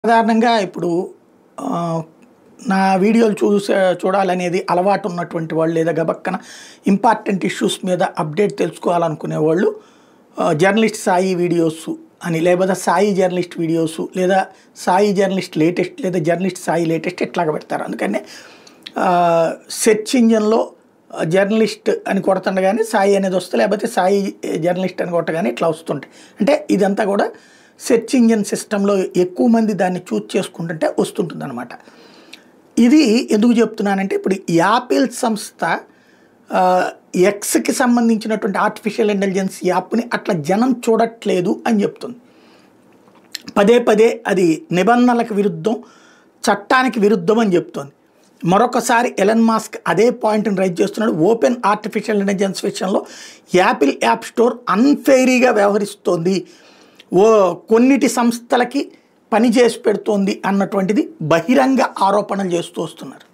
సాధారణంగా ఇప్పుడు ఆహ్, నా వీడియోలు చూడాలనేది అలవాటు ఉన్నటువంటి వాళ్ళు లేదా గబక్కన ఇంపార్టెంట్ ఇష్యూస్ మీద అప్డేట్ తెలుసుకోవాలనుకునేవాళ్ళు జర్నలిస్ట్ సాయి వీడియోస్ అని లేకపోతే సాయి జర్నలిస్ట్ వీడియోస్ లేదా సాయి జర్నలిస్ట్ లేటెస్ట్ లేదా జర్నలిస్ట్ సాయి లేటెస్ట్ ఇట్లాగా పెడతారు. అందుకనే సెర్చ్ ఇంజిన్‌లో జర్నలిస్ట్ అని కొడుతుండగానే సాయి అనేది వస్తుంది. లేకపోతే సాయి జర్నలిస్ట్ అని కొట్టగానే ఇట్లా వస్తుంటాయి. అంటే ఇదంతా కూడా సెర్చ్ ఇంజిన్ సిస్టంలో ఎక్కువ మంది దాన్ని చూజ్ చేసుకుంటుంటే వస్తుంటుందన్నమాట. ఇది ఎందుకు చెప్తున్నానంటే ఇప్పుడు యాపిల్ సంస్థ ఎక్స్‌కి సంబంధించినటువంటి ఆర్టిఫిషియల్ ఇంటెలిజెన్స్ యాప్‌ని అట్లా జనం చూడట్లేదు అని చెప్తుంది. పదే పదే అది నిబంధనలకు విరుద్ధం, చట్టానికి విరుద్ధం అని చెప్తోంది. మరొకసారి ఎలన్ మాస్క్ అదే పాయింట్ని రైజ్ చేస్తున్నాడు. ఓపెన్ ఆర్టిఫిషియల్ ఇంటెలిజెన్స్ విషయంలో యాపిల్ యాప్ స్టోర్ అన్ఫెయిరీగా వ్యవహరిస్తోంది, కొన్నిటి సంస్థలకి పని చేసి పెడుతోంది అన్నటువంటిది బహిరంగ ఆరోపణలు చేస్తూ వస్తున్నారు.